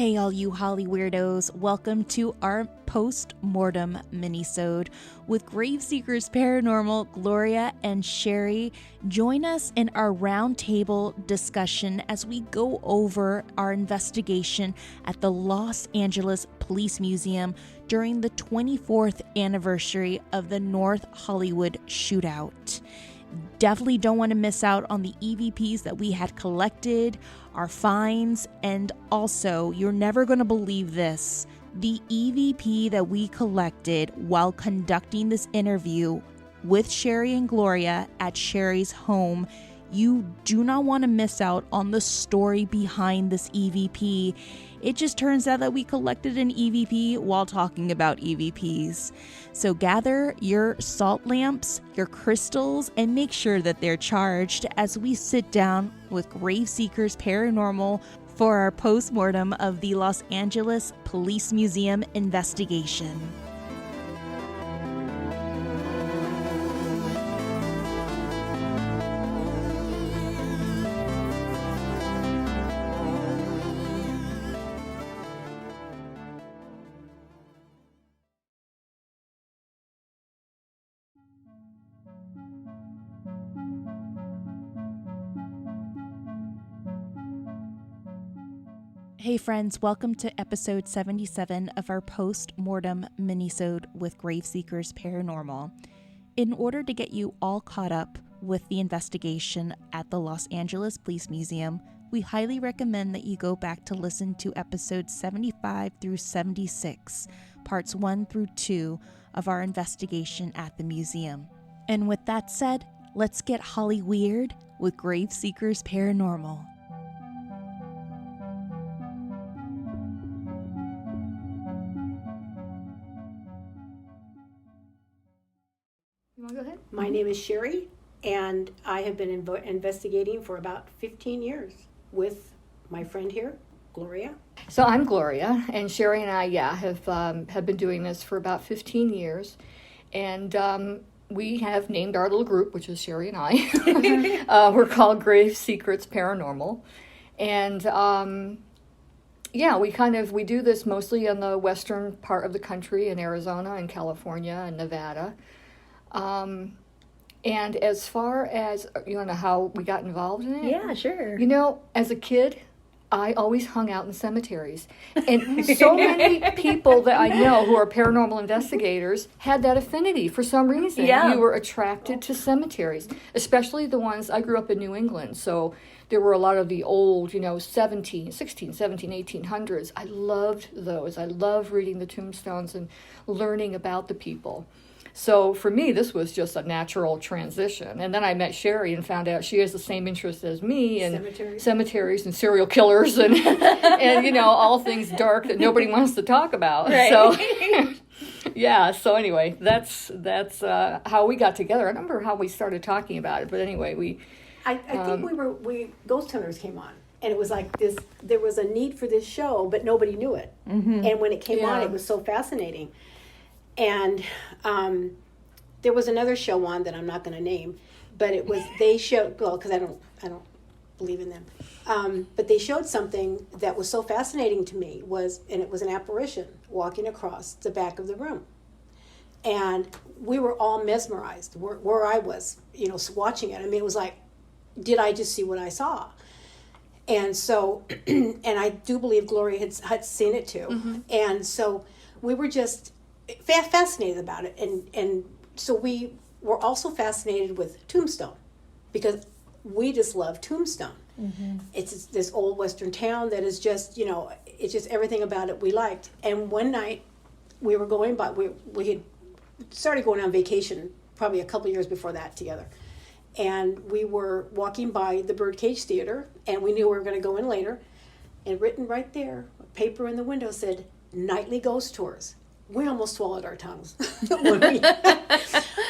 Hey, all you Holly weirdos, welcome to our post-mortem minisode with Grave Seekers Paranormal, Gloria and Sherry. Join us in our roundtable discussion as we go over our investigation at the Los Angeles Police Museum during the 24th anniversary of the North Hollywood shootout. Definitely don't want to miss out on the EVPs that we had collected, our finds, and also, you're never going to believe this, the EVP that we collected while conducting this interview with Sherry and Gloria at Sherry's home. You do not want to miss out on the story behind this EVP. It just turns out that we collected an EVP while talking about EVPs. So gather your salt lamps, your crystals, and make sure that they're charged as we sit down with Grave Seekers Paranormal for our post-mortem of the Los Angeles Police Museum investigation. Hey friends, welcome to episode 77 of our post-mortem minisode with Grave Seekers Paranormal. In order to get you all caught up with the investigation at the Los Angeles Police Museum, we highly recommend that you go back to listen to episodes 75 through 76, parts 1 through 2 of our investigation at the museum. And with that said, let's get Holly weird with Grave Seekers Paranormal. Go ahead. My name is Sherry, and I have been investigating for about 15 years with my friend here, Gloria. So I'm Gloria, and Sherry and I, have been doing this for about 15 years, and we have named our little group, which is Sherry and I. We're called Grave Seekers Paranormal, and we do this mostly in the western part of the country, in Arizona and California and Nevada. And as far as, you want to know how we got involved in it? Yeah, sure. You know, as a kid, I always hung out in cemeteries. And so many people that I know who are paranormal investigators had that affinity for some reason. Yeah. You were attracted to cemeteries, especially the ones, I grew up in New England, so there were a lot of the old, 1800s. I loved those. I loved reading the tombstones and learning about the people. So for me, this was just a natural transition. And then I met Sherry and found out she has the same interest as me in cemeteries and serial killers and all things dark that nobody wants to talk about. Right. So so anyway, that's how we got together. I don't remember how we started talking about it, but anyway, I think we Ghost Hunters came on. And it was like this, there was a need for this show, but nobody knew it. Mm-hmm. And when it came on, it was so fascinating. And there was another show on that I'm not going to name, but it was, they showed, well, because I don't believe in them, but they showed something that was so fascinating to me, and it was an apparition walking across the back of the room. And we were all mesmerized where I was, watching it. I mean, it was like, did I just see what I saw? And so, and I do believe Gloria had seen it too. Mm-hmm. And so we were just fascinated about it, and so we were also fascinated with Tombstone, because we just love Tombstone. Mm-hmm. It's this old western town that is just, it's just everything about it we liked. And one night we were going by, we had started going on vacation probably a couple years before that together, and we were walking by the Birdcage Theater, and we knew we were going to go in later, and written right there, a paper in the window said, "Nightly Ghost Tours." We almost swallowed our tongues.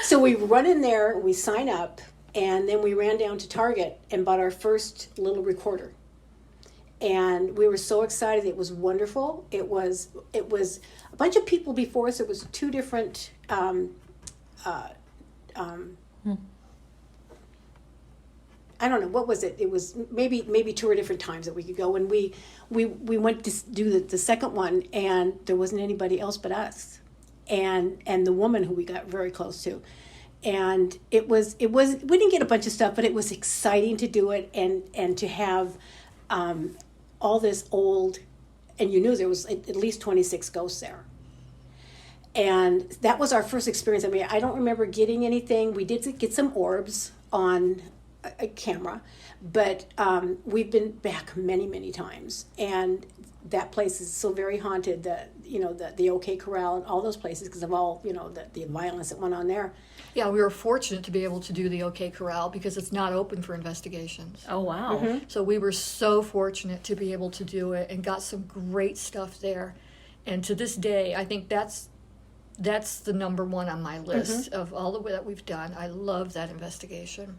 So we run in there, we sign up, and then we ran down to Target and bought our first little recorder. And we were so excited. It was wonderful. It was a bunch of people before us. It was two different I don't know, what was it? It was maybe 2 or different times that we could go. And we went to do the second one, and there wasn't anybody else but us and the woman who we got very close to. And it was we didn't get a bunch of stuff, but it was exciting to do it and to have all this old, and you knew there was at least 26 ghosts there. And that was our first experience. I mean, I don't remember getting anything. We did get some orbs on a camera, but we've been back many, many times. And that place is so very haunted, the OK Corral and all those places, because of all, the violence that went on there. Yeah, we were fortunate to be able to do the OK Corral because it's not open for investigations. Oh, wow. Mm-hmm. So we were so fortunate to be able to do it and got some great stuff there. And to this day, I think that's the number one on my list of all the way that we've done. I love that investigation.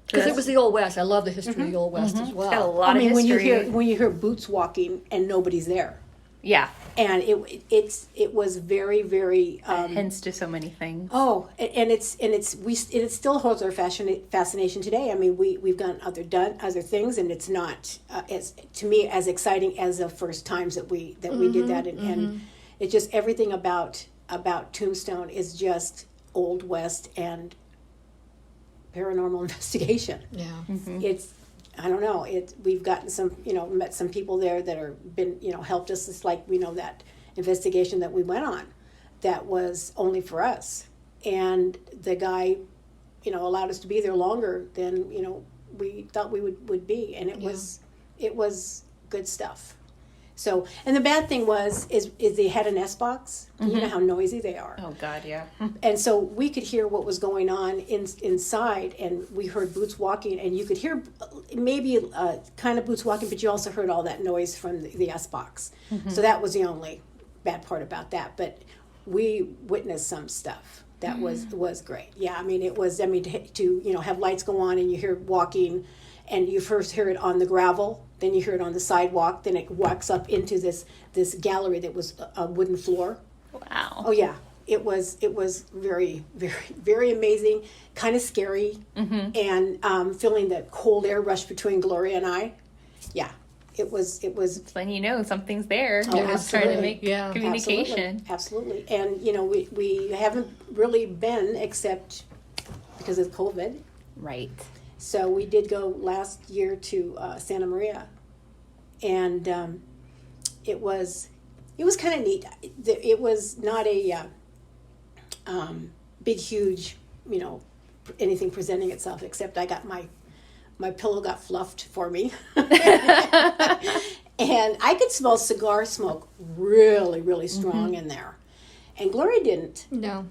Because it was the Old West. I love the history of the Old West as well. Got a lot of history. when you hear boots walking and nobody's there. Yeah. And it was very, very Hints to so many things. Oh, and it still holds our fascination today. I mean, we've done other things, and it's not to me as exciting as the first times that we did that, and it's just everything about Tombstone is just Old West and paranormal investigation. Yeah. It's, I don't know, we've gotten some, met some people there that are been, helped us. It's like, that investigation that we went on that was only for us. And the guy, allowed us to be there longer than, we thought we would be. And it was good stuff. So, and the bad thing is they had an S-box. You know how noisy they are. Oh, God, yeah. And so we could hear what was going on inside, and we heard boots walking, and you could hear maybe kind of boots walking, but you also heard all that noise from the S-box. So that was the only bad part about that. But we witnessed some stuff that was great. Yeah, I mean, to have lights go on and you hear walking, and you first hear it on the gravel, then you hear it on the sidewalk, then it walks up into this gallery that was a wooden floor. Wow. Oh yeah, it was very, very, very amazing, kind of scary, and feeling the cold air rush between Gloria and I. Yeah, it was. When something's there. Oh, They're just trying to make Yeah. communication. Absolutely. And we haven't really been, except because of COVID. Right. So we did go last year to Santa Maria, and it was kind of neat. It was not a big, huge, anything presenting itself, except I got my pillow got fluffed for me, and I could smell cigar smoke really, really strong in there, and Gloria didn't. No.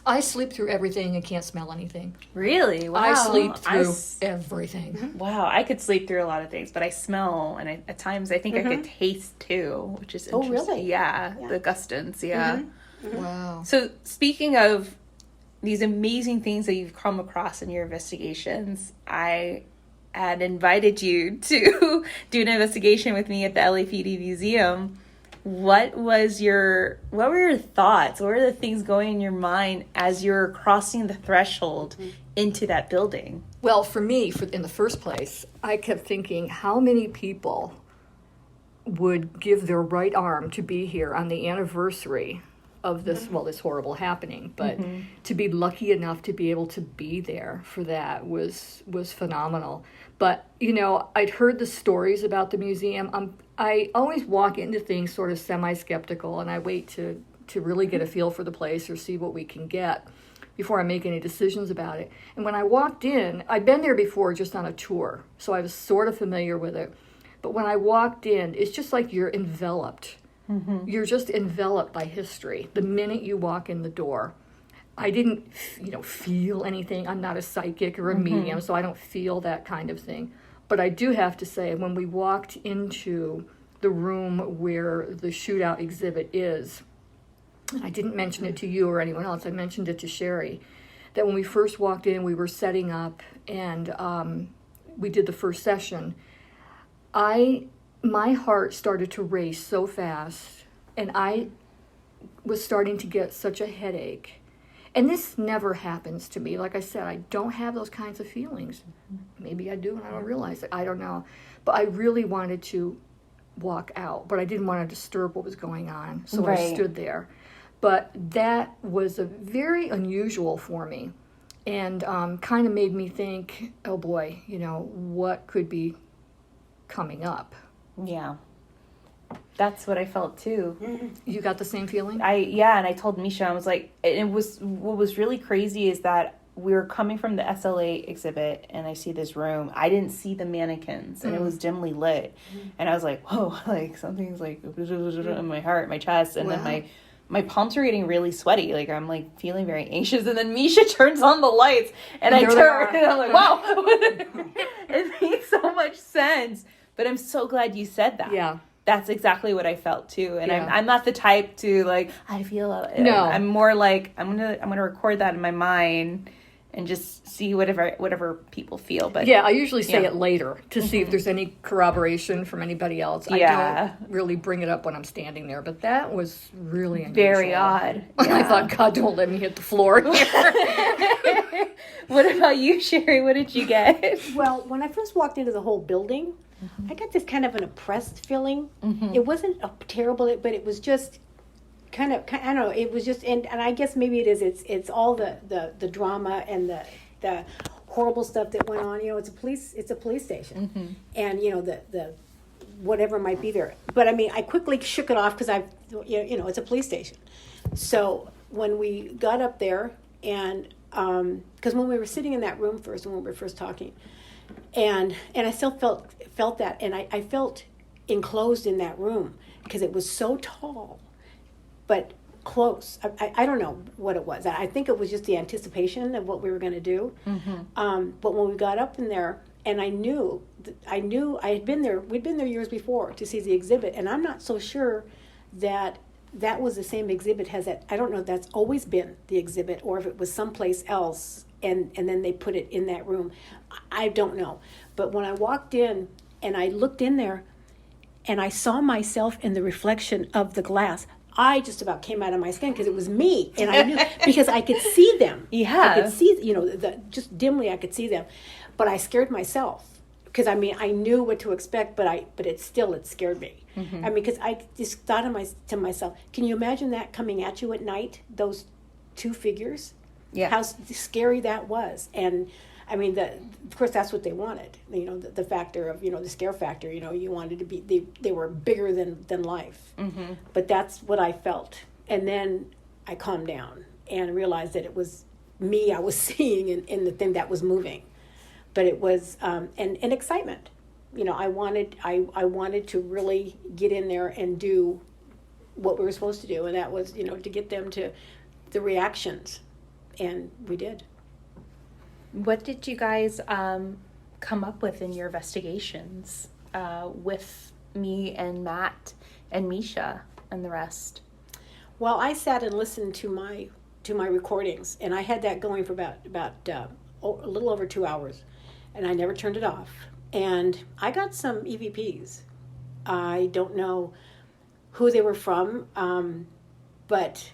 I sleep through everything and can't smell anything. Really? Wow. I sleep through everything. Wow, I could sleep through a lot of things, but I smell, and at times I think I could taste too, which is interesting. Oh, really? Yeah, the gustons, yeah. Wow. So speaking of these amazing things that you've come across in your investigations, I had invited you to do an investigation with me at the LAPD museum. What were your thoughts? What were the things going in your mind as you're crossing the threshold into that building? Well, for me, in the first place, I kept thinking, how many people would give their right arm to be here on the anniversary of this, this horrible happening, but to be lucky enough to be able to be there for that was phenomenal. But, I'd heard the stories about the museum. I always walk into things sort of semi-skeptical, and I wait to really get a feel for the place or see what we can get before I make any decisions about it. And when I walked in, I'd been there before just on a tour, so I was sort of familiar with it. But when I walked in, it's just like you're enveloped. You're just enveloped by history the minute you walk in the door. I didn't, feel anything. I'm not a psychic or a medium, so I don't feel that kind of thing. But I do have to say, when we walked into the room where the shootout exhibit is, I didn't mention it to you or anyone else, I mentioned it to Sherry, that when we first walked in, we were setting up, and we did the first session. My heart started to race so fast, and I was starting to get such a headache. And this never happens to me. Like I said, I don't have those kinds of feelings. Maybe I do and I don't realize it. I don't know. But I really wanted to walk out, but I didn't want to disturb what was going on. So Right. I stood there. But that was a very unusual for me, and kind of made me think, oh boy, what could be coming up? Yeah. That's what I felt too. You got the same feeling? And I told Misha, I was like, what was really crazy is that we were coming from the SLA exhibit and I see this room. I didn't see the mannequins and it was dimly lit. And I was like, whoa, like something's like in my heart, my chest. And then my palms are getting really sweaty. Like I'm like feeling very anxious. And then Misha turns on the lights and I turn and I'm like, wow. It makes so much sense. But I'm so glad you said that. Yeah. That's exactly what I felt too. And Yeah. I'm not the type to like, I feel No. I'm more like I'm gonna record that in my mind and just see whatever people feel. But yeah, I usually say it later to see if there's any corroboration from anybody else. I don't really bring it up when I'm standing there, but that was really unusual. Very odd. I thought, God, don't let me hit the floor here. What about you, Sherry? What did you get? Well, when I first walked into the whole building, I got this kind of an oppressed feeling. It wasn't terrible, but it was just kind of I don't know. It was just, and I guess maybe it is. It's all the drama and the horrible stuff that went on. It's a police station, and the whatever might be there. But I mean, I quickly shook it off because it's a police station. So when we got up there, and because when we were sitting in that room first, when we were first talking, and I still felt that, and I felt enclosed in that room because it was so tall, but close. I don't know what it was. I think it was just the anticipation of what we were going to do. But when we got up in there, and I knew I had been there. We'd been there years before to see the exhibit, and I'm not so sure that was the same exhibit. I don't know if that's always been the exhibit or if it was someplace else, and then they put it in that room. I don't know. But when I walked in and I looked in there, and I saw myself in the reflection of the glass, I just about came out of my skin because it was me, and I knew because I could see them. Yeah, I could see, just dimly I could see them, but I scared myself because I knew what to expect, but it scared me. I mean, because I just thought to myself, can you imagine that coming at you at night? Those two figures, how scary that was, and I mean, of course, that's what they wanted. The factor of the scare factor. You wanted to be they were bigger than life. But that's what I felt, and then I calmed down and realized that it was me I was seeing in the thing that was moving. But it was and excitement. I wanted to really get in there and do what we were supposed to do, and that was to get them to the reactions, and we did. What did you guys come up with in your investigations with me and Matt and Misha and the rest? Well, I sat and listened to my recordings, and I had that going for about a little over 2 hours, and I never turned it off. And I got some EVPs. I don't know who they were from, but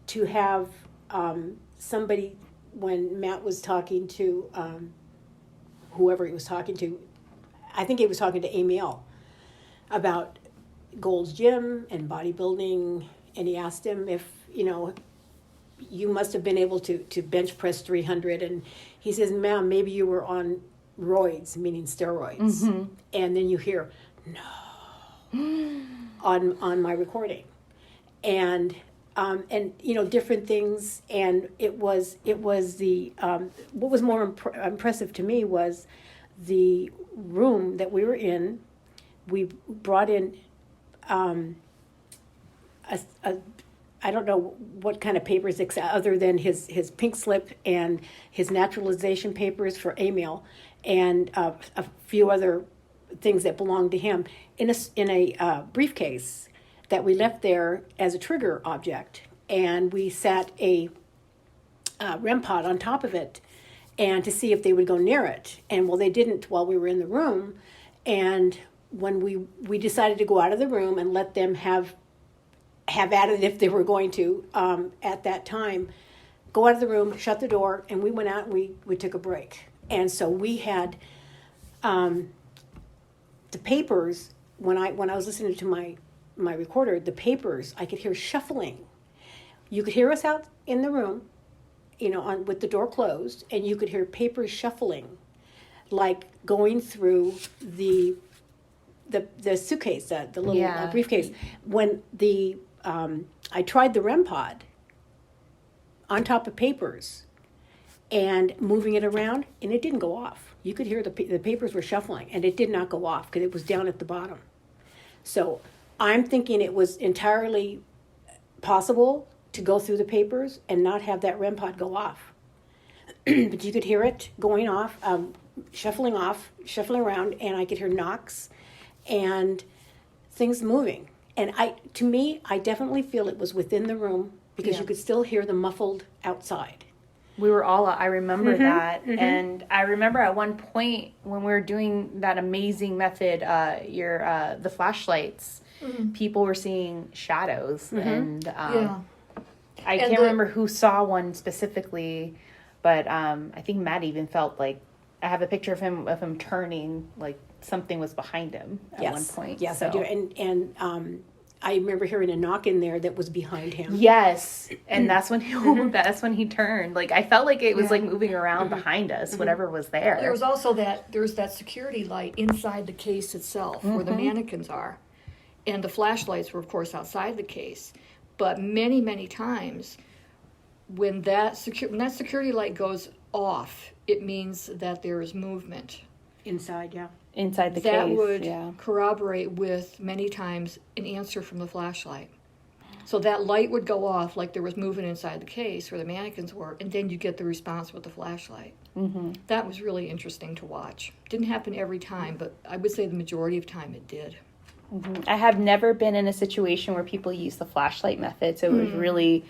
to have somebody, when Matt was talking to whoever he was talking to, I think he was talking to Amy L. about Gold's Gym and bodybuilding, and he asked him if, you must have been able to bench press 300, and he says, ma'am, maybe you were on roids, meaning steroids. And then you hear, no, on my recording. And different things, and it was the what was more impressive to me was the room that we were in. We brought in I don't know what kind of papers other than his pink slip and his naturalization papers for Emil, and a few other things that belonged to him in a briefcase that we left there as a trigger object, and we sat a REM pod on top of it, and to see if they would go near it. And well, they didn't while we were in the room. And when we decided to go out of the room and let them have at it if they were going to, at that time, go out of the room, shut the door, and we went out and we took a break. And so we had the papers, when I was listening to my recorder, the papers, I could hear shuffling. You could hear us out in the room, with the door closed, and you could hear papers shuffling, like going through the suitcase, the little briefcase. When I tried the REM pod on top of papers and moving it around, and it didn't go off. You could hear the papers were shuffling, and it did not go off because it was down at the bottom. So I'm thinking it was entirely possible to go through the papers and not have that REM pod go off. But you could hear it going off, shuffling around, and I could hear knocks and things moving. And to me, I definitely feel it was within the room because you could still hear the muffled outside. We were all, I remember that. Mm-hmm. And I remember at one point when we were doing that amazing method, the flashlights, people were seeing shadows. And I can't remember who saw one specifically, but I think Matt even felt like, I have a picture of him turning, like something was behind him at one point. Yes, I do. And I remember hearing a knock in there that was behind him. Yes, and that's when he turned. Like I felt like it was like moving around behind us, whatever was there. There was also there's that security light inside the case itself where the mannequins are, and the flashlights were of course outside the case. But many, many times, when that security light goes off, it means that there is movement Inside the case. That would corroborate with, many times, an answer from the flashlight. So that light would go off like there was movement inside the case where the mannequins were, and then you get the response with the flashlight. Mm-hmm. That was really interesting to watch. Didn't happen every time, but I would say the majority of time it did. Mm-hmm. I have never been in a situation where people use the flashlight method, so it was really,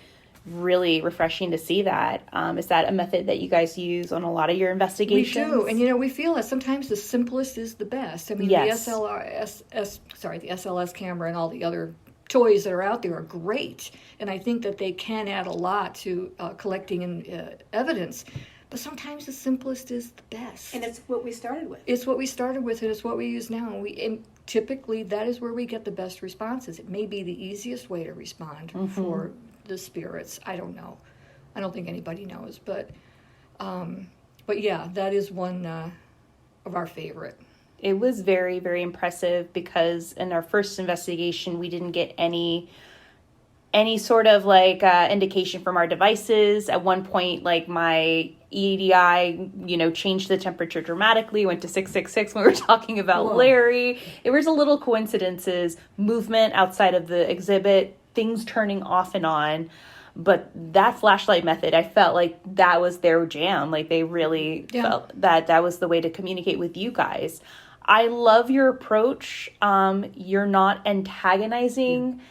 really refreshing to see that. Is that a method that you guys use on a lot of your investigations? We do, and we feel that sometimes the simplest is the best. I mean, the SLS camera and all the other toys that are out there are great, and I think that they can add a lot to collecting evidence. But sometimes the simplest is the best. And it's what we started with. It's what we started with, and it's what we use now. And typically, that is where we get the best responses. It may be the easiest way to respond for the spirits. I don't know. I don't think anybody knows. But yeah, that is one of our favorite. It was very, very impressive because in our first investigation, we didn't get any sort of indication from our devices. At one point, my EDI, changed the temperature dramatically, went to 666 when we were talking about Larry. It was a little coincidences, movement outside of the exhibit, things turning off and on. But that flashlight method, I felt like that was their jam. Like they really felt that was the way to communicate with you guys. I love your approach. You're not antagonizing.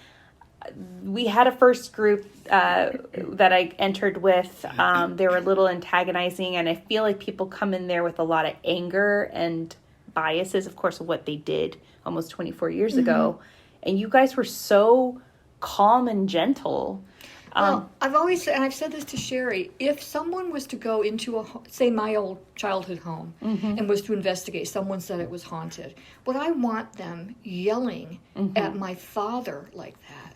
We had a first group that I entered with. They were a little antagonizing, and I feel like people come in there with a lot of anger and biases, of course, of what they did almost 24 years ago. And you guys were so calm and gentle. Well, I've said this to Sherry, if someone was to go into say my old childhood home and was to investigate, someone said it was haunted, would I want them yelling at my father like that?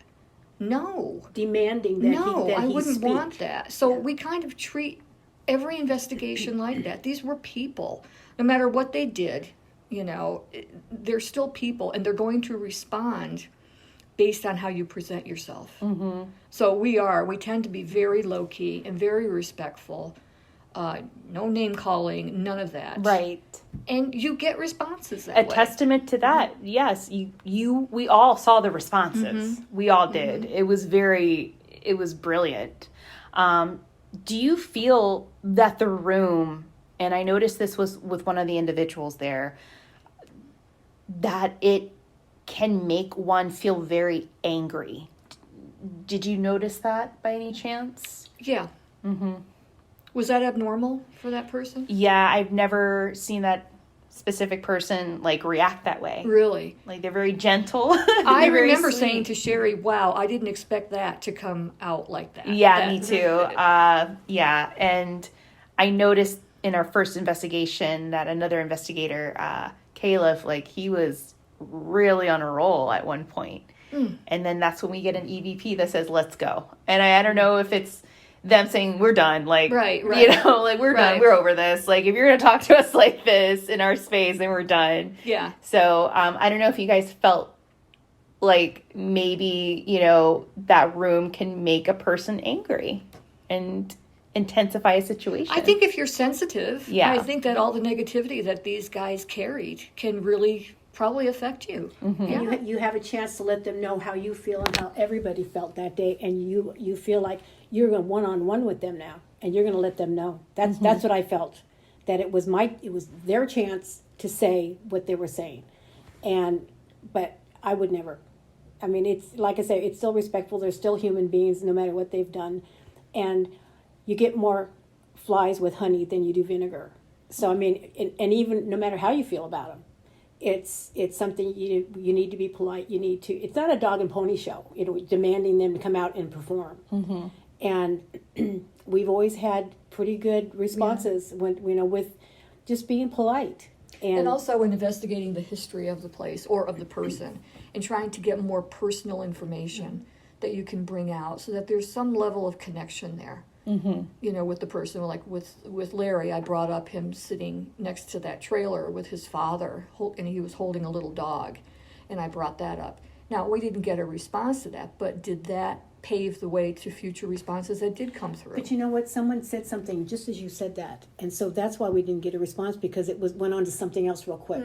No. Demanding that I wouldn't speak. Want that. So we kind of treat every investigation like that. These were people. No matter what they did, they're still people, and they're going to respond based on how you present yourself. Mm-hmm. So we tend to be very low-key and very respectful. No name calling, none of that. Right. And you get responses that way. A testament to that, yes. We all saw the responses. We all did. It was brilliant. Do you feel that the room, and I noticed this was with one of the individuals there, that it can make one feel very angry? Did you notice that by any chance? Yeah. Was that abnormal for that person? Yeah, I've never seen that specific person like react that way. Really? Like they're very gentle. I remember saying to Sherry, wow, I didn't expect that to come out like that. Yeah, me too. Yeah. And I noticed in our first investigation that another investigator, Caleb, like he was really on a roll at one point. And then that's when we get an EVP that says, let's go. And I don't know if it's them saying we're done, like, right. You know, like we're done, we're over this. Like if you're going to talk to us like this in our space, then we're done. Yeah. So I don't know if you guys felt like maybe, you know, that room can make a person angry and intensify a situation. I think if you're sensitive, Yeah. I think that all the negativity that these guys carried can really probably affect you. And you have a chance to let them know how you feel and how everybody felt that day, and you feel like you're going one-on-one with them now, and you're going to let them know. That's what I felt, that it was their chance to say what they were saying, but I would never. I mean, it's like I say, it's still respectful. They're still human beings, no matter what they've done, and you get more flies with honey than you do vinegar. So I mean, and even no matter how you feel about them. It's something you need to be polite. You need to. It's not a dog and pony show. You know, demanding them to come out and perform. And we've always had pretty good responses when with just being polite. And also in investigating the history of the place or of the person and trying to get more personal information that you can bring out so that there's some level of connection there. You know, with the person, like with Larry, I brought up him sitting next to that trailer with his father, and he was holding a little dog, and I brought that up. Now, we didn't get a response to that, but did that pave the way to future responses that did come through? But you know what? Someone said something just as you said that, and so that's why we didn't get a response, because it went on to something else real quick.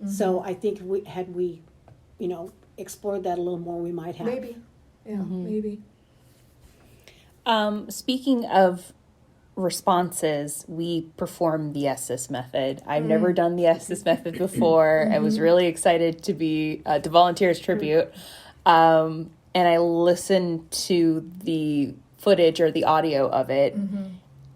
So I think had we, explored that a little more, we might have. Maybe, maybe. Speaking of responses, we perform the SS method. I've never done the SS method before. I was really excited to volunteer as tribute. And I listened to the footage or the audio of it.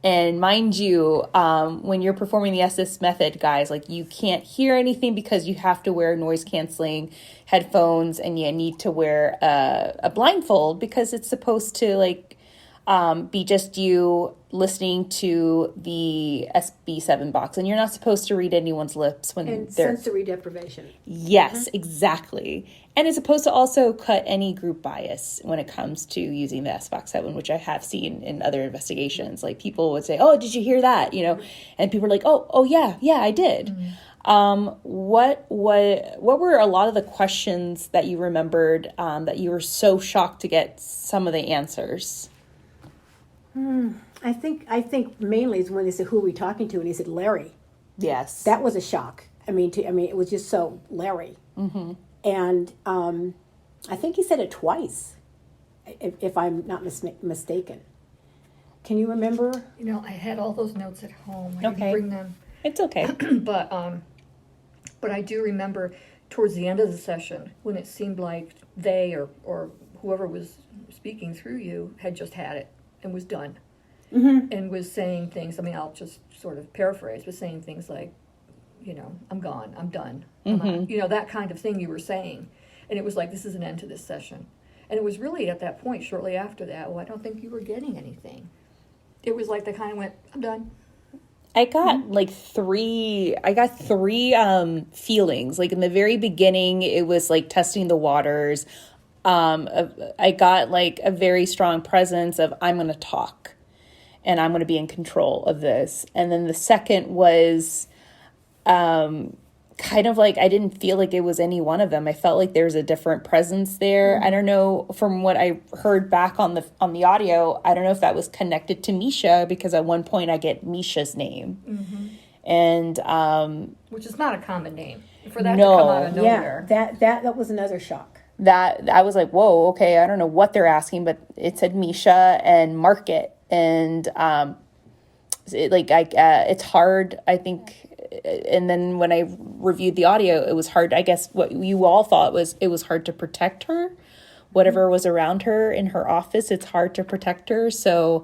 And mind you, when you're performing the SS method, guys, like you can't hear anything because you have to wear noise canceling headphones, and you need to wear a blindfold because it's supposed to be just you listening to the SB7 box, and you're not supposed to read anyone's lips when and they're sensory deprivation. Yes, exactly. And it's supposed to also cut any group bias when it comes to using the SBox7, which I have seen in other investigations. Like people would say, "Oh, did you hear that?" And people are like, "Oh, yeah, I did." What were a lot of the questions that you remembered that you were so shocked to get some of the answers? I think mainly is when they said, "Who are we talking to?" and he said, "Larry." Yes, that was a shock. I mean, it was just so Larry. And I think he said it twice, if I'm not mistaken. Can you remember? I had all those notes at home. I Okay. didn't bring them. It's okay. But I do remember towards the end of the session when it seemed like they or whoever was speaking through you had just had it and was done, and was saying things. I mean, I'll just sort of paraphrase, was saying things like, "I'm gone, I'm done," that kind of thing you were saying, and it was like, this is an end to this session. And it was really at that point, shortly after that, well, I don't think you were getting anything. It was like they kind of went, "I'm done." I got three feelings. Like in the very beginning, it was like testing the waters. I got like a very strong presence of, I'm going to talk and I'm going to be in control of this. And then the second was kind of like, I didn't feel like it was any one of them. I felt like there's a different presence there. I don't know, from what I heard back on the audio, I don't know if that was connected to Misha, because at one point I get Misha's name. And which is not a common name for that to come out of nowhere. That was another shock. That I was like, whoa, okay, I don't know what they're asking, but it said Misha and Market, and it's hard, I think. And then when I reviewed the audio, it was hard. I guess what you all thought was it was hard to protect her. Whatever was around her in her office, it's hard to protect her. So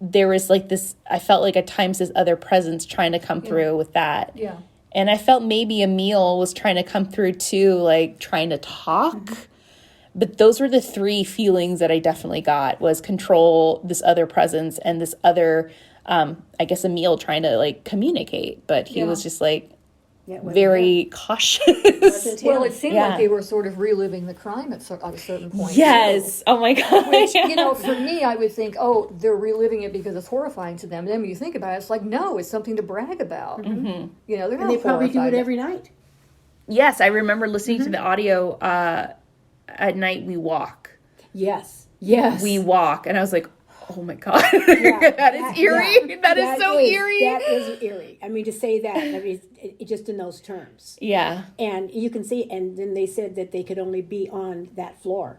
there was like this, I felt like at times this other presence trying to come through with that. Yeah. And I felt maybe Emil was trying to come through too, like trying to talk. But those were the three feelings that I definitely got, was control, this other presence, and this other, I guess Emil trying to like communicate. But he was just like very cautious. Well, it seemed like they were sort of reliving the crime at a certain point. Yes. Oh my God. Which, for me, I would think, oh, they're reliving it because it's horrifying to them. And then when you think about it, it's like, no, it's something to brag about. They're not And they probably do it every night. Yes, I remember listening to the audio at night. We walk. Yes. We walk. And I was like, oh my God. That is eerie. Yeah. That is so eerie. That is eerie. I mean, to say that, I mean, just in those terms. Yeah. And you can see, and then they said that they could only be on that floor.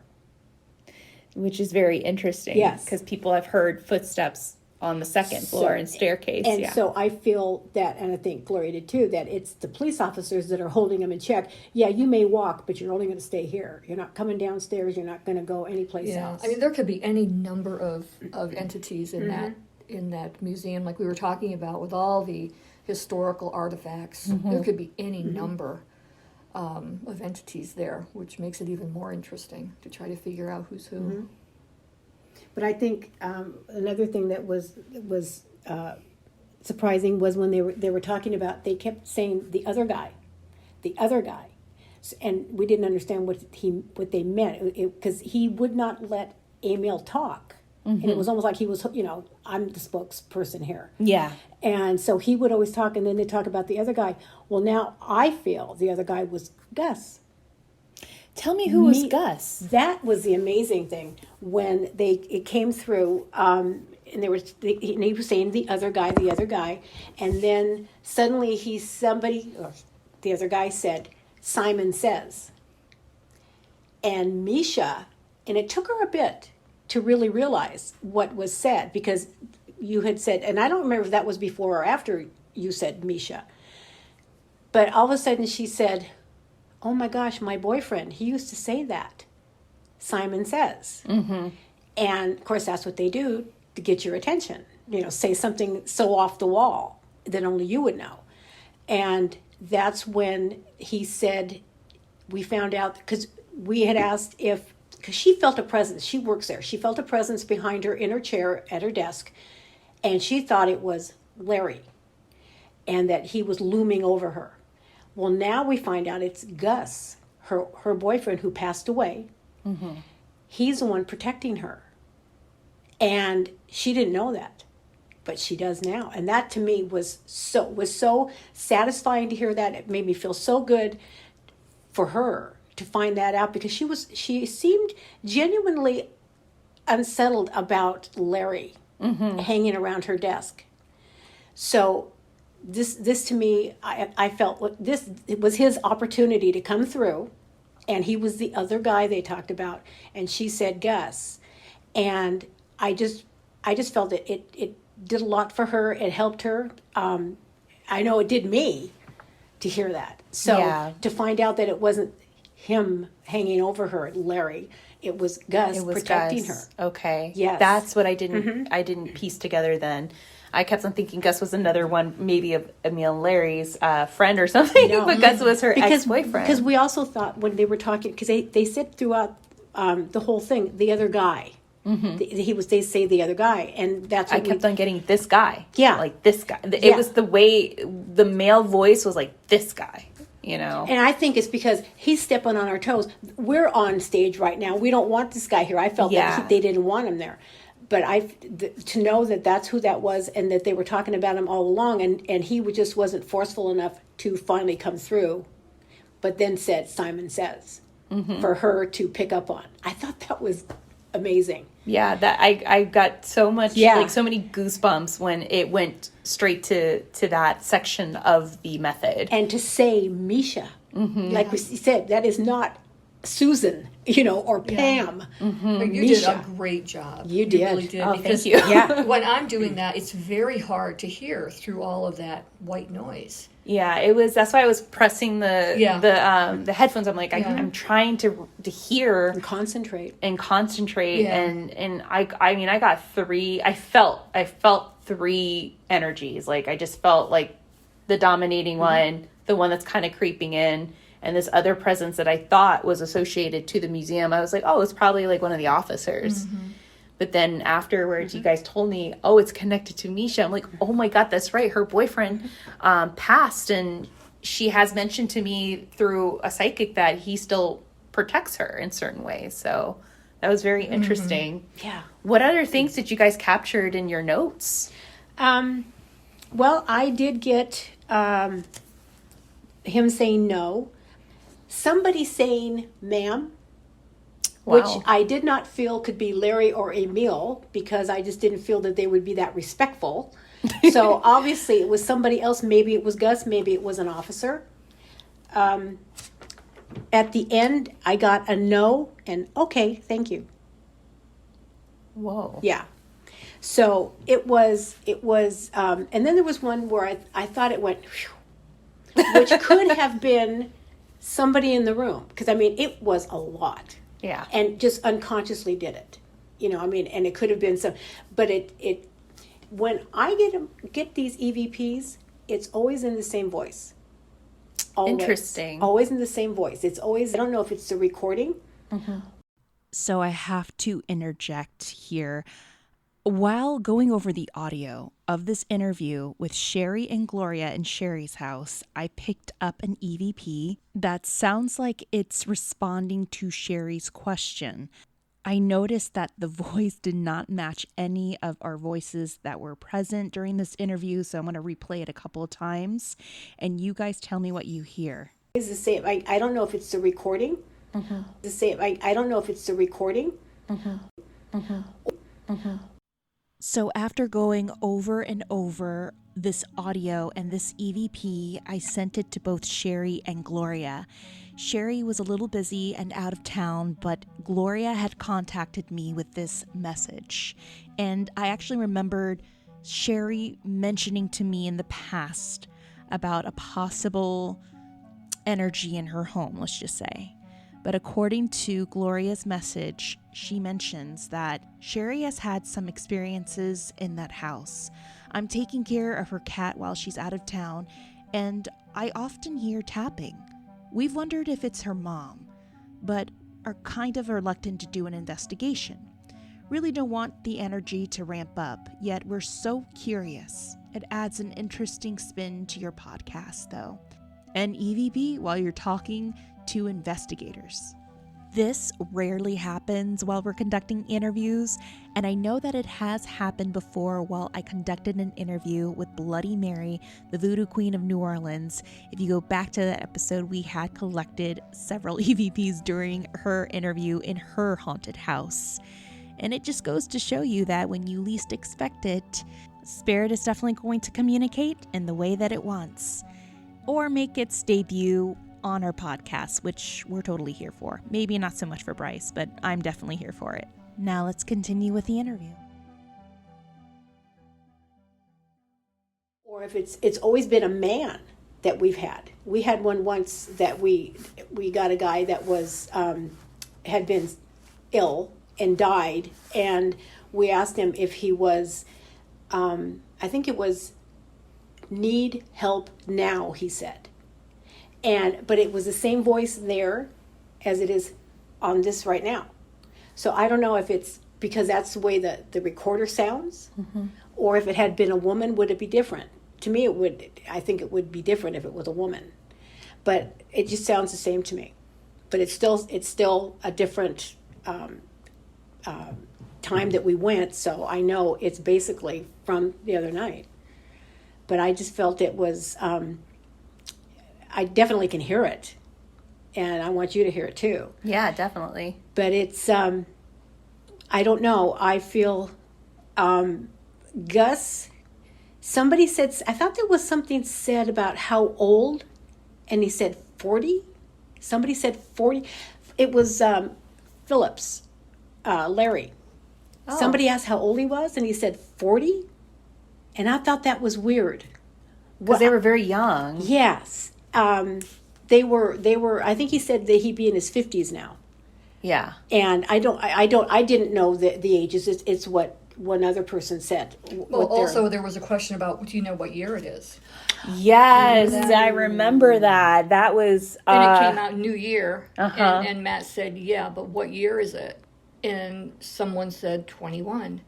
Which is very interesting. Yes. Because people have heard footsteps on the second floor and staircase. And so I feel that, and I think Gloria did too, that it's the police officers that are holding them in check. Yeah, you may walk, but you're only going to stay here. You're not coming downstairs. You're not going to go anyplace else. I mean, there could be any number of entities in that museum, like we were talking about, with all the historical artifacts. There could be any number of entities there, which makes it even more interesting to try to figure out who's who. But I think another thing that was surprising was when they were talking about, they kept saying the other guy, and we didn't understand what they meant, because he would not let Emil talk, and it was almost like he was, I'm the spokesperson here. Yeah. And so he would always talk, and then they talk about the other guy. Well, now I feel the other guy was Gus. Tell me who was Gus. That was the amazing thing when it came through, and he was saying the other guy, and then suddenly the other guy said, Simon says, and Misha, and it took her a bit to really realize what was said, because you had said, and I don't remember if that was before or after you said Misha, but all of a sudden she said, oh my gosh, my boyfriend, he used to say that. Simon says. And of course, that's what they do to get your attention. Say something so off the wall that only you would know. And that's when he said, we found out, because we had asked because she felt a presence. She works there. She felt a presence behind her in her chair at her desk. And she thought it was Larry, and that he was looming over her. Well, now we find out it's Gus, her boyfriend, who passed away. He's the one protecting her. And she didn't know that, but she does now. And that to me was so satisfying to hear that. It made me feel so good for her to find that out, because she seemed genuinely unsettled about Larry hanging around her desk. So this to me, I felt it was his opportunity to come through, and he was the other guy they talked about, and she said Gus, and I just felt it did a lot for her. It helped her. I know it did me to hear that. So to find out that it wasn't him hanging over her, Larry, it was Gus protecting her. Okay. Yes. That's what I didn't piece together then. I kept on thinking Gus was another one, maybe of Emil and Larry's friend or something, but Gus was her ex-boyfriend. Because we also thought when they were talking, because they said throughout the whole thing, the other guy. They say the other guy, and that's what I kept on getting this guy. Yeah. Like this guy. It was the way the male voice was like this guy, And I think it's because he's stepping on our toes. We're on stage right now. We don't want this guy here. I felt that they didn't want him there. But to know that that's who that was, and that they were talking about him all along, and he just wasn't forceful enough to finally come through, but then said, Simon says, for her to pick up on. I thought that was amazing. Yeah, that I got so much, like so many goosebumps when it went straight to that section of the method. And to say Misha, like we said, that is not Susan, or Pam. But you Misha. did a great job. You did. Really did. Oh, because thank you. Yeah. when I'm doing that, it's very hard to hear through all of that white noise. Yeah, that's why I was pressing the headphones. I'm like, I'm trying to hear And concentrate. Yeah. and I got three. I felt three energies. Like I just felt like the dominating one, the one that's kind of creeping in, and this other presence that I thought was associated to the museum. I was like, oh, it's probably like one of the officers. But then afterwards, you guys told me, oh, it's connected to Misha. I'm like, oh my God, that's right. Her boyfriend passed, and she has mentioned to me through a psychic that he still protects her in certain ways. So that was very interesting. Yeah. What other things did you guys captured in your notes? Well, I did get him saying no. Somebody saying ma'am. Wow. Which I did not feel could be Larry or Emil, because I just didn't feel that they would be that respectful. So obviously it was somebody else. Maybe it was Gus. Maybe it was an officer. At the end, I got a no and okay, thank you. Whoa. Yeah. So it was, and then there was one where I thought it went, whew, which could have been somebody in the room. Because, it was a lot. Yeah. And just unconsciously did it. And it could have been some, but it when I get these EVPs, it's always in the same voice. Always. Interesting. Always in the same voice. It's always, I don't know if it's the recording. So I have to interject here. While going over the audio of this interview with Sherry and Gloria in Sherry's house, I picked up an EVP that sounds like it's responding to Sherry's question. I noticed that the voice did not match any of our voices that were present during this interview, so I'm going to replay it a couple of times, and you guys tell me what you hear. It's the same. I don't know if it's the recording. The same. I don't know if it's the recording. So after going over and over this audio and this EVP, I sent it to both Sherry and Gloria. Sherry was a little busy and out of town, but Gloria had contacted me with this message. And I actually remembered Sherry mentioning to me in the past about a possible energy in her home, let's just say. But according to Gloria's message, she mentions that Sherry has had some experiences in that house. I'm taking care of her cat while she's out of town, and I often hear tapping. We've wondered if it's her mom, but are kind of reluctant to do an investigation. Really don't want the energy to ramp up, yet we're so curious. It adds an interesting spin to your podcast, though. An EVP while you're talking to investigators. This rarely happens while we're conducting interviews, and I know that it has happened before while I conducted an interview with Bloody Mary, the Voodoo Queen of New Orleans. If you go back to that episode, we had collected several EVPs during her interview in her haunted house. And it just goes to show you that when you least expect it, Spirit is definitely going to communicate in the way that it wants, or make its debut on our podcast, which we're totally here for. Maybe not so much for Bryce, but I'm definitely here for it. Now let's continue with the interview. Or if it's always been a man that we've had. We had one once that we got a guy that was had been ill and died, and we asked him if he was I think it was need help now, he said. But it was the same voice there as it is on this right now. So I don't know if it's because that's the way the recorder sounds, or if it had been a woman, would it be different? To me, I think it would be different if it was a woman. But it just sounds the same to me. But it's still a different time that we went, so I know it's basically from the other night. But I just felt it was... I definitely can hear it, and I want you to hear it too. Yeah, definitely. But it's, I don't know. I feel, Gus, somebody said, I thought there was something said about how old, and he said 40. Somebody said 40. It was Phillips, Larry. Oh. Somebody asked how old he was, and he said 40. And I thought that was weird. Because they were very young. Yes. They were, I think he said that he'd be in his 50s now. Yeah. And I didn't know the ages. It's what one other person said. Well, also there was a question about, do you know what year it is? Yes, I remember that. That was... And it came out New Year. Uh-huh. And Matt said, yeah, but what year is it? And someone said 21.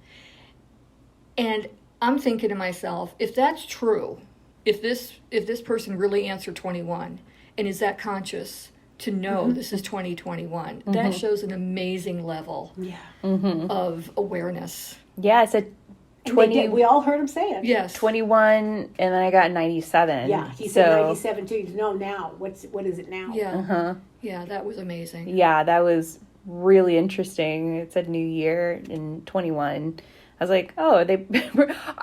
And I'm thinking to myself, if that's true, if this person really answered 21 and is that conscious to know this is 2021, that shows an amazing level of awareness. Yeah, it said 20. We all heard him say it. Yes. 21, and then I got 97. Yeah, he said 97 too. No, now. What is it now? Yeah. Yeah, that was amazing. Yeah, that was really interesting. It said New Year in 21. I was like, oh,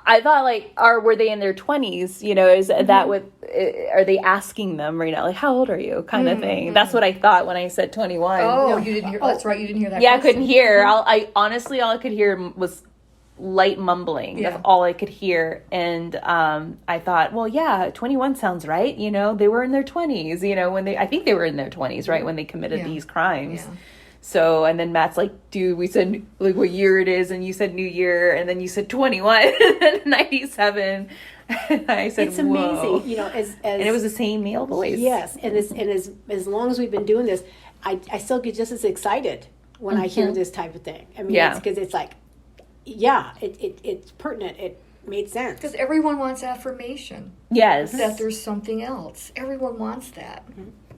I thought like, were they in their 20s? You know, is that what, are they asking them right now? Like, how old are you? Kind of thing. That's what I thought when I said 21. Oh, you didn't hear, that's right, you didn't hear that Yeah, question. I couldn't hear. I honestly, all I could hear was light mumbling. Yeah. That's all I could hear. And I thought, well, yeah, 21 sounds right. You know, they were in their 20s, you know, I think they were in their 20s, right, when they committed these crimes. Yeah. So, and then Matt's like, dude, we said like what year it is, and you said New Year, and then you said 21, and 97. And I said, It's whoa. amazing, you know, as And it was the same male voice. Yes, and as long as we've been doing this, I still get just as excited when I hear this type of thing. I mean, it's because it's like, yeah, it's pertinent. It made sense. Because everyone wants affirmation. Yes. That there's something else. Everyone wants that.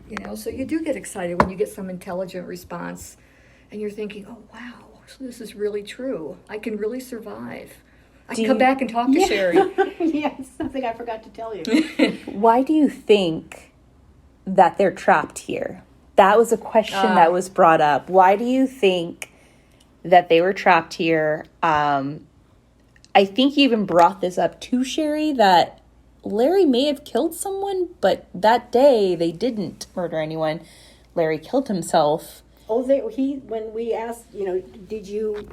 You know, so you do get excited when you get some intelligent response and you're thinking, oh, wow, so this is really true. I can really survive. I can come back and talk to Sherry. Yes, something I forgot to tell you. Why do you think that they're trapped here? That was a question that was brought up. Why do you think that they were trapped here? I think you even brought this up to Sherry, that Larry may have killed someone, but that day they didn't murder anyone. Larry killed himself. Oh, when we asked, you know, did you...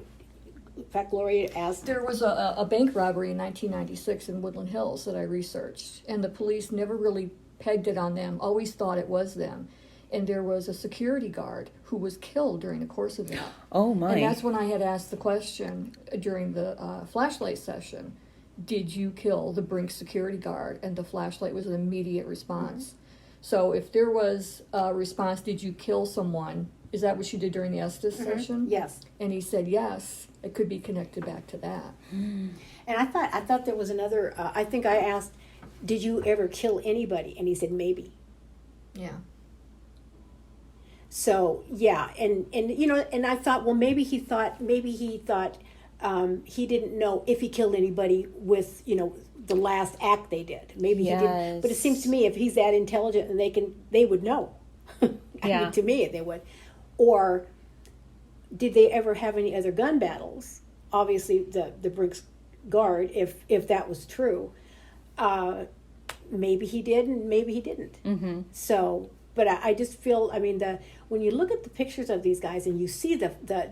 In fact, Gloria asked... There was a bank robbery in 1996 in Woodland Hills that I researched, and the police never really pegged it on them, always thought it was them. And there was a security guard who was killed during the course of that. Oh, my. And that's when I had asked the question during the flashlight session, did you kill the Brink security guard? And the flashlight was an immediate response. So if there was a response, did you kill someone? Is that what you did during the Estes session? Yes. And he said yes. It could be connected back to that. And I thought there was another... I think I asked, did you ever kill anybody? And he said, maybe. Yeah. So, yeah. And you know, and I thought, well, maybe he thought he didn't know if he killed anybody with, you know, the last act they did. Maybe he didn't. But it seems to me if he's that intelligent and they would know. I mean, to me, they would. Or did they ever have any other gun battles? Obviously, the Briggs guard, if that was true, maybe he did and maybe he didn't. Mm-hmm. So, but I just feel, I mean, when you look at the pictures of these guys and you see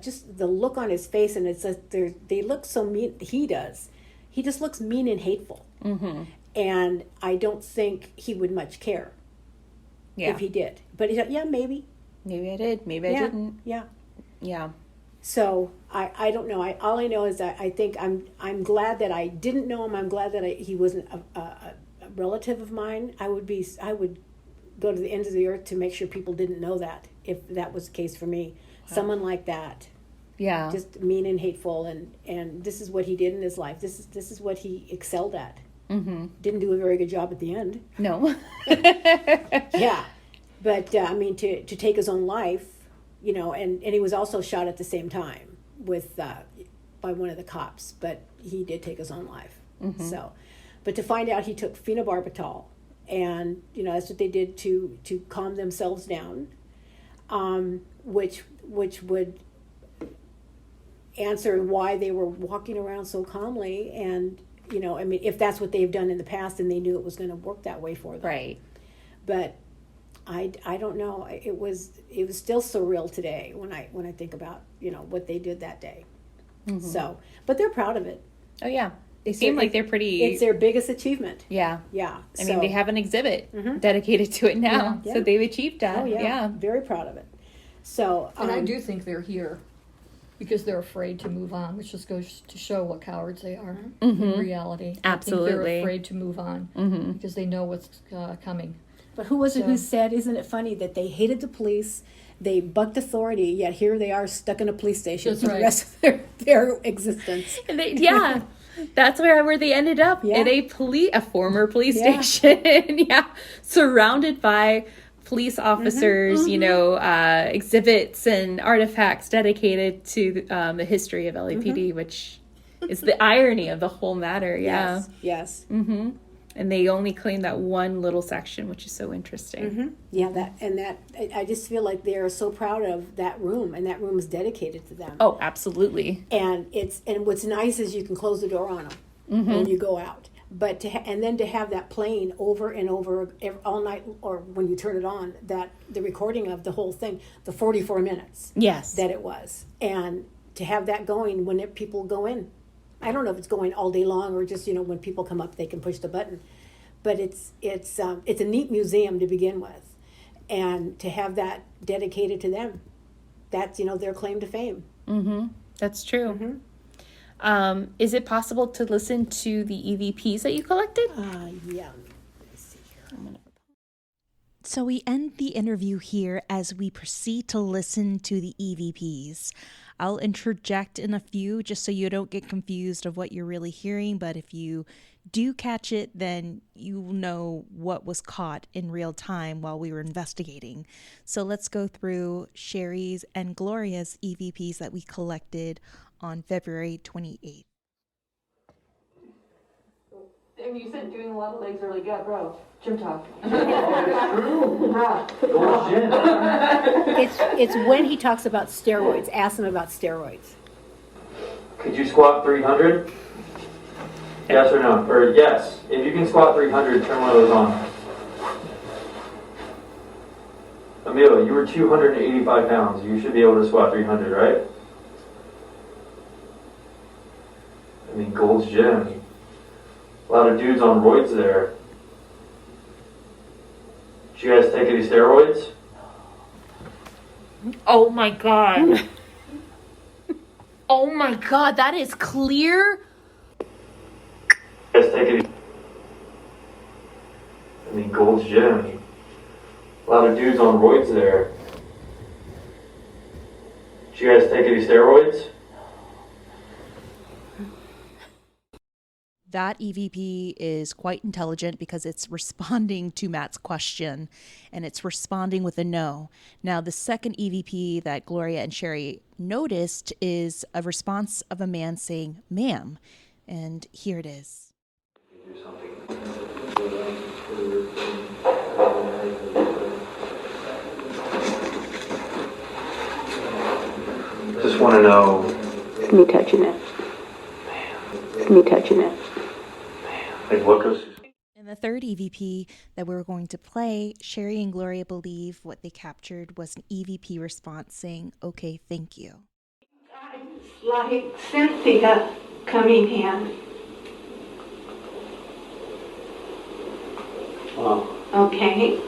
just the look on his face, and it's they look so mean. He does. He just looks mean and hateful. Mm-hmm. And I don't think he would much care if he did. But he said, yeah, maybe. Maybe I did. Maybe I didn't. Yeah. Yeah. So I don't know. All I know is that I think I'm glad that I didn't know him. I'm glad that he wasn't a relative of mine. I would go to the ends of the earth to make sure people didn't know that, if that was the case for me. Wow. Someone like that. Yeah. Just mean and hateful, and this is what he did in his life. This is what he excelled at. Mm-hmm. Didn't do a very good job at the end. No. Yeah. But, I mean, to take his own life, you know, and he was also shot at the same time by one of the cops, but he did take his own life. Mm-hmm. So, but to find out he took phenobarbital, and, you know, that's what they did to calm themselves down, which would answer why they were walking around so calmly. And, you know, I mean, if that's what they've done in the past, and they knew it was going to work that way for them. Right. But I don't know. It was still surreal today when I think about, what they did that day. Mm-hmm. So, but they're proud of it. Oh yeah. They seem like they're pretty... It's their biggest achievement. Yeah. Yeah. I mean, they have an exhibit dedicated to it now. Yeah. So they've achieved that. Oh, yeah. Very proud of it. So... and I do think they're here because they're afraid to move on, which just goes to show what cowards they are in reality. Absolutely. I think they're afraid to move on because they know what's coming. But who was it who said, isn't it funny that they hated the police, they bucked authority, yet here they are stuck in a police station for the rest of their existence. And that's where they ended up, in a former police station. Surrounded by police officers, exhibits and artifacts dedicated to the history of LAPD, which is the irony of the whole matter. Yeah. Yes. Mm-hmm. And they only claim that one little section, which is so interesting. Mm-hmm. Yeah, I just feel like they're so proud of that room, and that room is dedicated to them. Oh, absolutely. And what's nice is you can close the door on them when you go out. But and then to have that playing over and over all night, or when you turn it on, that the recording of the whole thing, the 44 minutes. Yes. That it was, and to have that going when people go in. I don't know if it's going all day long or just, when people come up, they can push the button. But it's a neat museum to begin with. And to have that dedicated to them, that's, their claim to fame. Mm-hmm. That's true. Mm-hmm. Is it possible to listen to the EVPs that you collected? Yeah. Let me see here. So we end the interview here as we proceed to listen to the EVPs. I'll interject in a few just so you don't get confused of what you're really hearing, but if you do catch it, then you know what was caught in real time while we were investigating. So let's go through Sherry's and Gloria's EVPs that we collected on February 28th. And you said doing a lot of legs early. Yeah, bro. Gym talk. It's when he talks about steroids. Ask him about steroids. Could you squat 300? Yes or no? Or yes. If you can squat 300, turn one of those on. Emilio, you were 285 pounds. You should be able to squat 300, right? I mean, Gold's Gym. A lot of dudes on roids there. Did you guys take any steroids? Oh my god. Oh my god, that is clear. You guys take any? I mean, Gold's Gym. A lot of dudes on roids there. Did you guys take any steroids? That EVP is quite intelligent because it's responding to Matt's question, and it's responding with a no. Now, the second EVP that Gloria and Sherry noticed is a response of a man saying, "Ma'am," and here it is. Just want to know. It's me touching it. It's me touching it. Like what goes? In the third EVP that we're going to play, Sherry and Gloria believe what they captured was an EVP response saying, "Okay, thank you." It's like Cynthia coming in. Wow. Okay.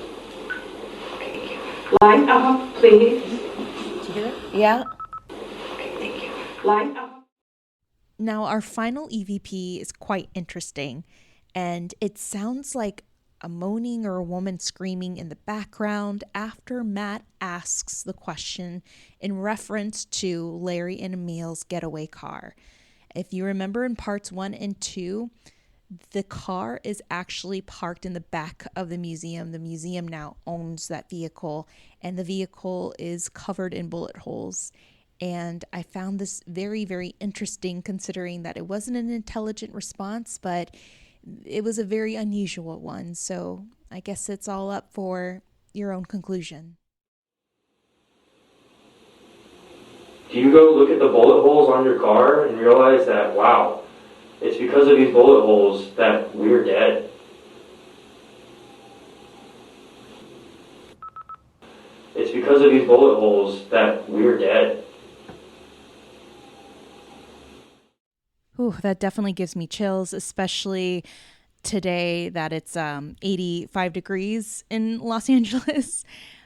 Light off, please. Did you hear it? Yeah. Okay, thank you. Light off. Now, our final EVP is quite interesting, and it sounds like a moaning or a woman screaming in the background after Matt asks the question in reference to Larry and Emil's getaway car. If you remember in parts 1 and 2, the car is actually parked in the back of the museum. The museum now owns that vehicle, and the vehicle is covered in bullet holes. And I found this very, very interesting considering that it wasn't an intelligent response, but it was a very unusual one. So I guess it's all up for your own conclusion. Do you go look at the bullet holes on your car and realize that, wow, it's because of these bullet holes that we're dead? because of these bullet holes that we're dead. Ooh, that definitely gives me chills, especially today that it's 85 degrees in Los Angeles.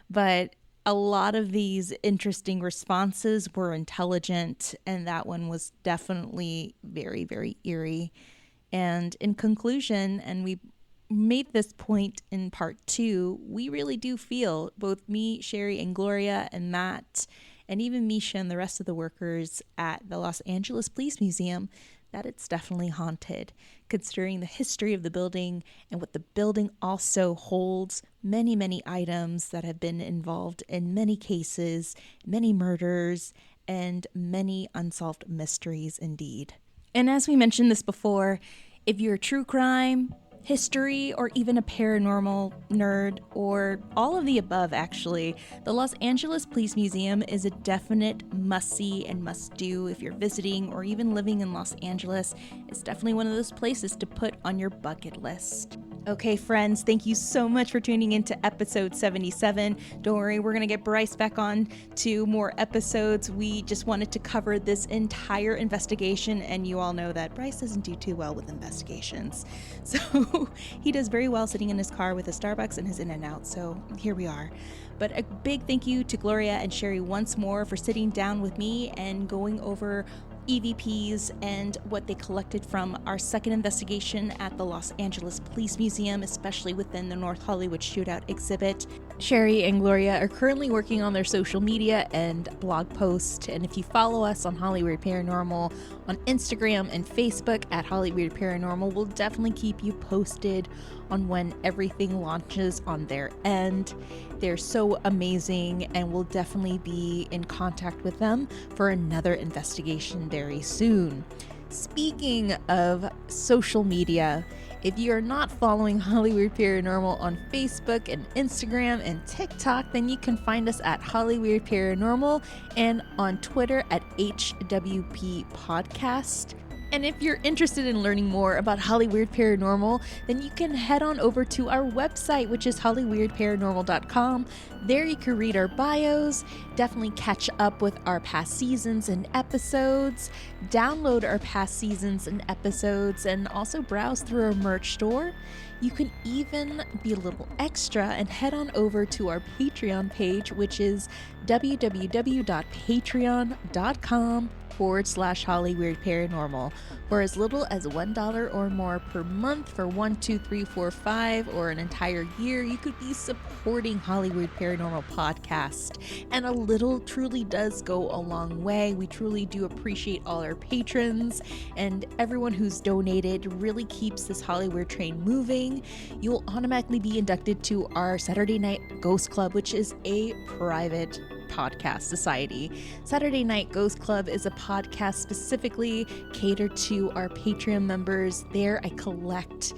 But a lot of these interesting responses were intelligent, and that one was definitely very, very eerie. And in conclusion, and we made this point in part 2, we really do feel, both me, Sherry, and Gloria, and Matt, and even Misha and the rest of the workers at the Los Angeles Police Museum, that it's definitely haunted, considering the history of the building and what the building also holds, many, many items that have been involved in many cases, many murders, and many unsolved mysteries indeed. And as we mentioned this before, if you're a true crime, history, or even a paranormal nerd, or all of the above actually, the Los Angeles Police Museum is a definite must-see and must-do if you're visiting or even living in Los Angeles. It's definitely one of those places to put on your bucket list. Okay, friends, thank you so much for tuning in to episode 77. Don't worry, we're going to get Bryce back on to more episodes. We just wanted to cover this entire investigation, and you all know that Bryce doesn't do too well with investigations. So he does very well sitting in his car with his Starbucks and his In-N-Out, so here we are. But a big thank you to Gloria and Sherry once more for sitting down with me and going over EVPs and what they collected from our second investigation at the Los Angeles Police Museum, especially within the North Hollywood Shootout exhibit. Sherry and Gloria are currently working on their social media and blog post, and if you follow us on Hollywood Paranormal on Instagram and Facebook at Hollywood Paranormal, we'll definitely keep you posted on when everything launches on their end. They're so amazing, and we'll definitely be in contact with them for another investigation very soon. Speaking of social media, if you are not following Hollywood Paranormal on Facebook and Instagram and TikTok, then you can find us at Hollywood Paranormal and on Twitter at HWP Podcast. And if you're interested in learning more about Hollywood Paranormal, then you can head on over to our website, which is hollywoodparanormal.com. There you can read our bios, definitely catch up with our past seasons and episodes, download our past seasons and episodes, and also browse through our merch store. You can even be a little extra and head on over to our Patreon page, which is www.patreon.com/Hollywood Paranormal. For as little as $1 or more per month for 1, 2, 3, 4, 5, or an entire year, you could be supporting Hollywood Paranormal Podcast. And a little truly does go a long way. We truly do appreciate all our patrons, and everyone who's donated really keeps this Hollywood train moving. You'll automatically be inducted to our Saturday Night Ghost Club, which is a private podcast society. Saturday Night Ghost Club is a podcast specifically catered to our Patreon members. There I collect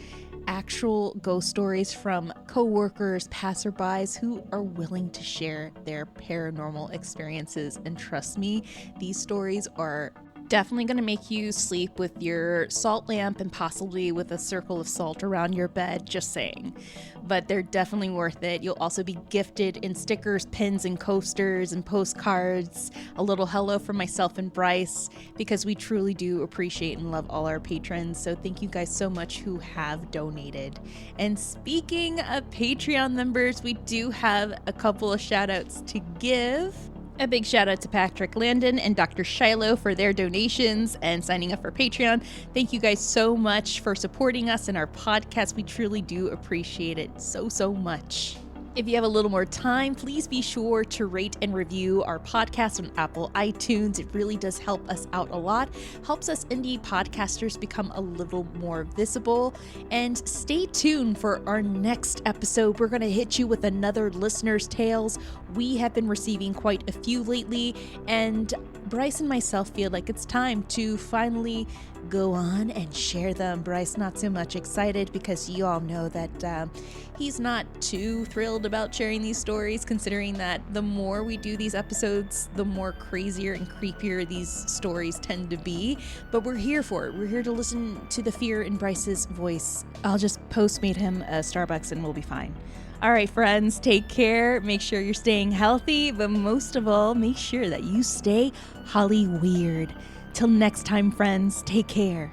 actual ghost stories from co-workers, passerbys who are willing to share their paranormal experiences. And trust me, these stories are definitely going to make you sleep with your salt lamp and possibly with a circle of salt around your bed, just saying. But they're definitely worth it. You'll also be gifted in stickers, pins, and coasters and postcards, a little hello from myself and Bryce, because we truly do appreciate and love all our patrons. So thank you guys so much who have donated. And speaking of Patreon members, we do have a couple of shout outs to give. A big shout out to Patrick Landon and Dr. Shiloh for their donations and signing up for Patreon. Thank you guys so much for supporting us in our podcast. We truly do appreciate it so, so much. If you have a little more time, please be sure to rate and review our podcast on Apple iTunes. It really does help us out a lot. Helps us indie podcasters become a little more visible. And stay tuned for our next episode. We're going to hit you with another listener's tales. We have been receiving quite a few lately, and Bryce and myself feel like it's time to finally go on and share them. Bryce not so much excited because you all know that he's not too thrilled about sharing these stories, considering that the more we do these episodes, the more crazier and creepier these stories tend to be. But we're here for it. We're here to listen to the fear in Bryce's voice. I'll just Postmate him a Starbucks and we'll be fine. All right, friends, take care. Make sure you're staying healthy, but most of all, make sure that you stay Holly weird. Till next time, friends, take care.